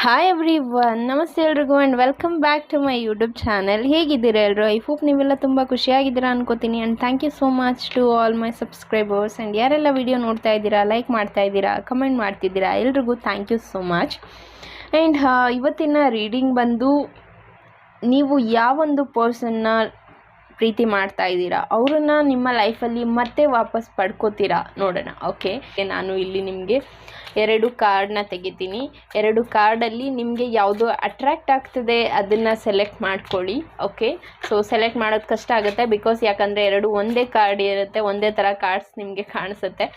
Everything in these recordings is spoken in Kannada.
ಹಾಯ್ ಎವ್ರಿ ಒನ್, ನಮಸ್ತೆ ಎಲ್ರಿಗೂ and welcome back to my YouTube channel. ಹೇಗಿದ್ದೀರಾ ಎಲ್ಲರೂ? ಐ ಹೋಪ್ ನೀವೆಲ್ಲ ತುಂಬ ಖುಷಿಯಾಗಿದ್ದೀರಾ ಅನ್ಕೋತೀನಿ. And thank you so much to all my subscribers. And ಯಾರೆಲ್ಲ ವಿಡಿಯೋ ನೋಡ್ತಾ ಇದ್ದೀರಾ, ಲೈಕ್ ಮಾಡ್ತಾ ಇದ್ದೀರಾ, ಕಮೆಂಟ್ ಮಾಡ್ತಿದ್ದೀರಾ, ಎಲ್ರಿಗೂ thank you so much. And ಇವತ್ತಿನ ರೀಡಿಂಗ್ ಬಂದು, ನೀವು ಯಾವೊಂದು ಪರ್ಸನ್ನ ಪ್ರೀತಿ ಮಾಡ್ತಾ ಇದ್ದೀರಾ ಅವರನ್ನು ನಿಮ್ಮ ಲೈಫಲ್ಲಿ ಮತ್ತೆ ವಾಪಸ್ ಪಡ್ಕೋತೀರಾ ನೋಡೋಣ. ಓಕೆ, ನಾನು ಇಲ್ಲಿ ನಿಮಗೆ 2 ಕಾರ್ಡ್ನ ತೆಗಿತೀನಿ. 2 ಕಾರ್ಡಲ್ಲಿ ನಿಮಗೆ ಯಾವುದು ಅಟ್ರ್ಯಾಕ್ಟ್ ಆಗ್ತದೆ ಅದನ್ನು ಸೆಲೆಕ್ಟ್ ಮಾಡ್ಕೊಳ್ಳಿ. ಓಕೆ, ಸೊ ಸೆಲೆಕ್ಟ್ ಮಾಡೋದು ಕಷ್ಟ ಆಗುತ್ತೆ, ಬಿಕಾಸ್ ಯಾಕಂದರೆ 2 ಒಂದೇ ಕಾರ್ಡ್ ಇರುತ್ತೆ, ಒಂದೇ ಥರ ಕಾರ್ಡ್ಸ್ ನಿಮಗೆ ಕಾಣಿಸುತ್ತೆ,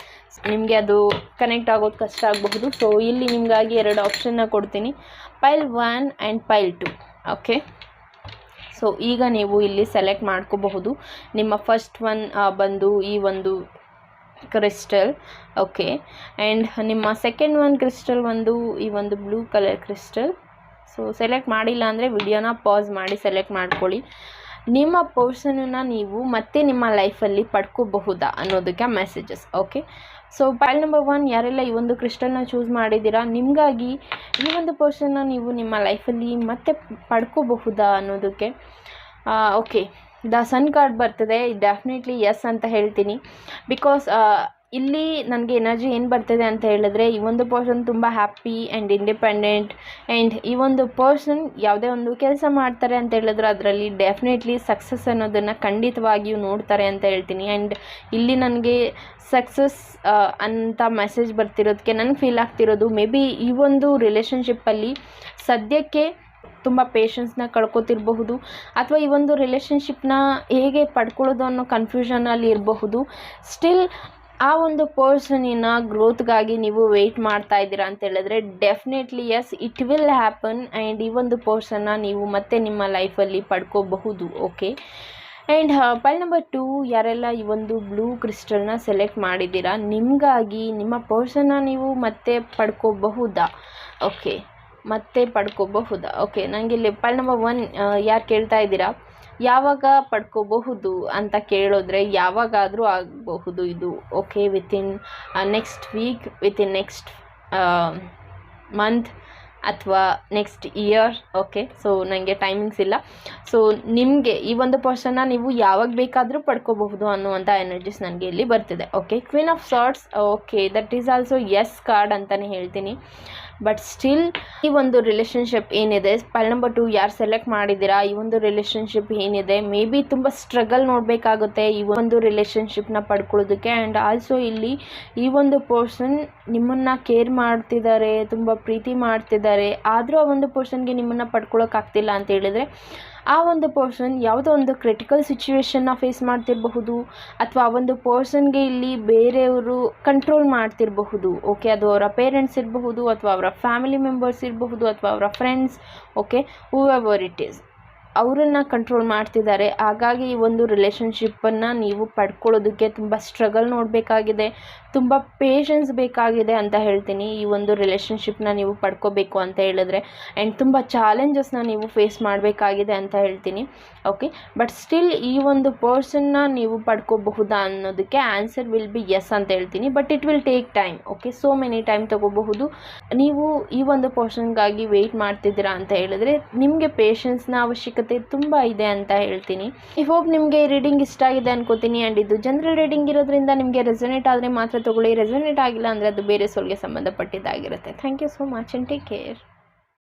ನಿಮಗೆ ಅದು ಕನೆಕ್ಟ್ ಆಗೋದು ಕಷ್ಟ ಆಗಬಹುದು. ಸೊ ಇಲ್ಲಿ ನಿಮಗಾಗಿ 2 ಆಪ್ಷನ್ನ ಕೊಡ್ತೀನಿ, ಪೈಲ್ 1 ಆ್ಯಂಡ್ ಪೈಲ್ 2. ಓಕೆ, ಸೊ ಈಗ ನೀವು ಇಲ್ಲಿ ಸೆಲೆಕ್ಟ್ ಮಾಡ್ಕೋಬಹುದು. ನಿಮ್ಮ ಫಸ್ಟ್ ಒನ್ ಬಂದು ಈ ಒಂದು ಕ್ರಿಸ್ಟಲ್. ಓಕೆ, ಆ್ಯಂಡ್ ನಿಮ್ಮ ಸೆಕೆಂಡ್ ಒನ್ ಕ್ರಿಸ್ಟಲ್ ಒಂದು ಈ ಒಂದು blue colour crystal. So select ಮಾಡಿಲ್ಲ ಅಂದರೆ ವಿಡಿಯೋನ ಪಾಸ್ ಮಾಡಿ ಸೆಲೆಕ್ಟ್ ಮಾಡ್ಕೊಳ್ಳಿ. ನಿಮ್ಮ ಪರ್ಸನನ್ನು ನೀವು ಮತ್ತೆ ನಿಮ್ಮ ಲೈಫಲ್ಲಿ ಪಡ್ಕೋಬಹುದಾ ಅನ್ನೋದಕ್ಕೆ ಮೆಸೇಜಸ್. ಓಕೆ, ಸೊ ಪೈಲ್ ನಂಬರ್ 1, ಯಾರೆಲ್ಲ ಈ ಒಂದು ಕ್ರಿಸ್ಟಲ್ನ ಚೂಸ್ ಮಾಡಿದ್ದೀರಾ, ನಿಮಗಾಗಿ ಈ ಒಂದು ಪರ್ಸನ್ನ ನೀವು ನಿಮ್ಮ ಲೈಫಲ್ಲಿ ಮತ್ತೆ ಪಡ್ಕೋಬಹುದಾ ಅನ್ನೋದಕ್ಕೆ. ಓಕೆ, ದ ಸನ್ ಕಾರ್ಡ್ ಬರ್ತದೆ. ಡೆಫಿನೆಟ್ಲಿ ಎಸ್ ಅಂತ ಹೇಳ್ತೀನಿ, ಬಿಕಾಸ್ ಇಲ್ಲಿ ನನಗೆ ಎನರ್ಜಿ ಏನು ಬರ್ತದೆ ಅಂತ ಹೇಳಿದ್ರೆ, ಈ ಒಂದು ಪರ್ಸನ್ ತುಂಬ ಹ್ಯಾಪಿ ಆ್ಯಂಡ್ ಇಂಡಿಪೆಂಡೆಂಟ್, ಆ್ಯಂಡ್ ಈ ಒಂದು ಪರ್ಸನ್ ಯಾವುದೇ ಒಂದು ಕೆಲಸ ಮಾಡ್ತಾರೆ ಅಂತ ಹೇಳಿದ್ರೆ ಅದರಲ್ಲಿ ಡೆಫಿನೆಟ್ಲಿ ಸಕ್ಸಸ್ ಅನ್ನೋದನ್ನು ಖಂಡಿತವಾಗಿಯೂ ನೋಡ್ತಾರೆ ಅಂತ ಹೇಳ್ತೀನಿ. ಆ್ಯಂಡ್ ಇಲ್ಲಿ ನನಗೆ ಸಕ್ಸಸ್ ಅಂತ ಮೆಸೇಜ್ ಬರ್ತಿರೋದಕ್ಕೆ ನನಗೆ ಫೀಲ್ ಆಗ್ತಿರೋದು, ಮೇ ಬಿ ಈ ಒಂದು ರಿಲೇಷನ್ಶಿಪ್ಪಲ್ಲಿ ಸದ್ಯಕ್ಕೆ ತುಂಬ ಪೇಷನ್ಸ್ನ ಕಳ್ಕೊತಿರಬಹುದು, ಅಥವಾ ಈ ಒಂದು ರಿಲೇಷನ್ಶಿಪ್ನ ಹೇಗೆ ಪಡ್ಕೊಳ್ಳೋದು ಅನ್ನೋ ಕನ್ಫ್ಯೂಷನಲ್ಲಿ ಇರಬಹುದು. ಸ್ಟಿಲ್ ಆ ಒಂದು ಪರ್ಸನಿನ ಗ್ರೋತ್ಗಾಗಿ ನೀವು ವೆಯ್ಟ್ ಮಾಡ್ತಾ ಇದ್ದೀರಾ ಅಂತ ಹೇಳಿದ್ರೆ definitely yes, it will happen. And ಈ ಒಂದು ಪರ್ಸನ್ನ ನೀವು ಮತ್ತೆ ನಿಮ್ಮ ಲೈಫಲ್ಲಿ ಪಡ್ಕೋಬಹುದು. ಓಕೆ, ಆ್ಯಂಡ್ ಪೈಲ್ ನಂಬರ್ 2, ಯಾರೆಲ್ಲ ಈ ಒಂದು ಬ್ಲೂ ಕ್ರಿಸ್ಟಲ್ನ ಸೆಲೆಕ್ಟ್ ಮಾಡಿದ್ದೀರಾ, ನಿಮಗಾಗಿ ನಿಮ್ಮ ಪರ್ಸನ್ನ ನೀವು ಮತ್ತೆ ಪಡ್ಕೋಬಹುದಾ? ಓಕೆ, ಮತ್ತೆ ಪಡ್ಕೋಬಹುದಾ? ಓಕೆ, ನನಗೆ ಇಲ್ಲಿ ಪೈಲ್ ನಂಬರ್ 1 ಯಾರು ಕೇಳ್ತಾ ಇದ್ದೀರಾ, ಯಾವಾಗ ಪಡ್ಕೋಬಹುದು ಅಂತ ಕೇಳಿದ್ರೆ ಯಾವಾಗಾದರೂ ಆಗಬಹುದು ಇದು. Okay, within next week, within next month ಅಥವಾ ನೆಕ್ಸ್ಟ್ ಇಯರ್. ಓಕೆ, ಸೊ ನನಗೆ ಟೈಮಿಂಗ್ಸ್ ಇಲ್ಲ. ಸೊ ನಿಮಗೆ ಈ ಒಂದು ಪರ್ಸನ್ನ ನೀವು ಯಾವಾಗ ಬೇಕಾದರೂ ಪಡ್ಕೋಬಹುದು ಅನ್ನುವಂಥ ಎನರ್ಜೀಸ್ ನನಗೆ ಇಲ್ಲಿ ಬರ್ತಿದೆ. Okay, queen of swords. Okay, that is also yes card ಅಂತಲೇ ಹೇಳ್ತೀನಿ. ಬಟ್ ಸ್ಟಿಲ್ ಈ ಒಂದು ರಿಲೇಷನ್ಶಿಪ್ ಏನಿದೆ, ಪೈಲ್ ನಂಬರ್ 2 ಯಾರು ಸೆಲೆಕ್ಟ್ ಮಾಡಿದ್ದೀರಾ, ಈ ಒಂದು ರಿಲೇಷನ್ಶಿಪ್ ಏನಿದೆ, ಮೇ ಬಿ ತುಂಬ ಸ್ಟ್ರಗಲ್ ನೋಡಬೇಕಾಗುತ್ತೆ ಈ ಒಂದು ರಿಲೇಷನ್ಶಿಪ್ನ ಪಡ್ಕೊಳ್ಳೋದಕ್ಕೆ. ಆ್ಯಂಡ್ ಆಲ್ಸೋ ಇಲ್ಲಿ ಈ ಒಂದು ಪರ್ಸನ್ ನಿಮ್ಮನ್ನು ಕೇರ್ ಮಾಡ್ತಿದ್ದಾರೆ, ತುಂಬ ಪ್ರೀತಿ ಮಾಡ್ತಿದ್ದಾರೆ, ಆದರೂ ಆ ಒಂದು ಪರ್ಸನ್ಗೆ ನಿಮ್ಮನ್ನು ಪಡ್ಕೊಳ್ಳೋಕ್ಕಾಗ್ತಿಲ್ಲ ಅಂತ ಹೇಳಿದರೆ ಆ ಒಂದು ಪರ್ಸನ್ ಯಾವುದೋ ಒಂದು ಕ್ರಿಟಿಕಲ್ ಸಿಚುವೇಶನ್ನ ಫೇಸ್ ಮಾಡ್ತಿರಬಹುದು, ಅಥವಾ ಆ ಒಂದು ಪರ್ಸನ್ಗೆ ಇಲ್ಲಿ ಬೇರೆಯವರು ಕಂಟ್ರೋಲ್ ಮಾಡ್ತಿರಬಹುದು. ಓಕೆ, ಅದು ಅವರ ಪೇರೆಂಟ್ಸ್ ಇರಬಹುದು, ಅಥವಾ ಅವರ ಫ್ಯಾಮಿಲಿ ಮೆಂಬರ್ಸ್ ಇರಬಹುದು, ಅಥವಾ ಅವರ friends. Okay, whoever it is, ಅವರನ್ನು ಕಂಟ್ರೋಲ್ ಮಾಡ್ತಿದ್ದಾರೆ. ಹಾಗಾಗಿ ಈ ಒಂದು ರಿಲೇಷನ್ಶಿಪ್ಪನ್ನು ನೀವು ಪಡ್ಕೊಳ್ಳೋದಕ್ಕೆ ತುಂಬ ಸ್ಟ್ರಗಲ್ ನೋಡಬೇಕಾಗಿದೆ, ತುಂಬ ಪೇಷನ್ಸ್ ಬೇಕಾಗಿದೆ ಅಂತ ಹೇಳ್ತೀನಿ. ಈ ಒಂದು ರಿಲೇಷನ್ಶಿಪ್ನ ನೀವು ಪಡ್ಕೋಬೇಕು ಅಂತ ಹೇಳಿದ್ರೆ, ಆ್ಯಂಡ್ ತುಂಬ ಚಾಲೆಂಜಸ್ನ ನೀವು ಫೇಸ್ ಮಾಡಬೇಕಾಗಿದೆ ಅಂತ ಹೇಳ್ತೀನಿ. ಓಕೆ, ಬಟ್ ಸ್ಟಿಲ್ ಈ ಒಂದು ಪರ್ಸನ್ನ ನೀವು ಪಡ್ಕೋಬಹುದಾ ಅನ್ನೋದಕ್ಕೆ ಆನ್ಸರ್ ವಿಲ್ ಬಿ ಎಸ್ ಅಂತ ಹೇಳ್ತೀನಿ. But it will take time. Okay, so many time ತೊಗೋಬಹುದು. ನೀವು ಈ ಒಂದು ಪರ್ಸನ್ಗಾಗಿ ವೆಯ್ಟ್ ಮಾಡ್ತಿದ್ದೀರಾ ಅಂತ ಹೇಳಿದ್ರೆ ನಿಮಗೆ ಪೇಷನ್ಸ್ನ ಅವಶ್ಯಕತೆ ತುಂಬ ಇದೆ ಅಂತ ಹೇಳ್ತೀನಿ. ಐ ಹೋಪ್ ನಿಮಗೆ ಈ ರೀಡಿಂಗ್ ಇಷ್ಟ ಆಗಿದೆ ಅನ್ಕೋತೀನಿ. ಆ್ಯಂಡ್ ಇದು ಜನರಲ್ ರೀಡಿಂಗ್ ಇರೋದ್ರಿಂದ ನಿಮಗೆ ರೆಸನೇಟ್ ಆದರೆ ಮಾತ್ರ ತಗೊಳ್ಳಿ, ರೆಸನೇಟ್ ಆಗಿಲ್ಲ ಅಂದರೆ ಅದು ಬೇರೆ ಸೋಲ್ಗೆ ಸಂಬಂಧಪಟ್ಟಿದ್ದಾಗಿರುತ್ತೆ. Thank you so much and take care.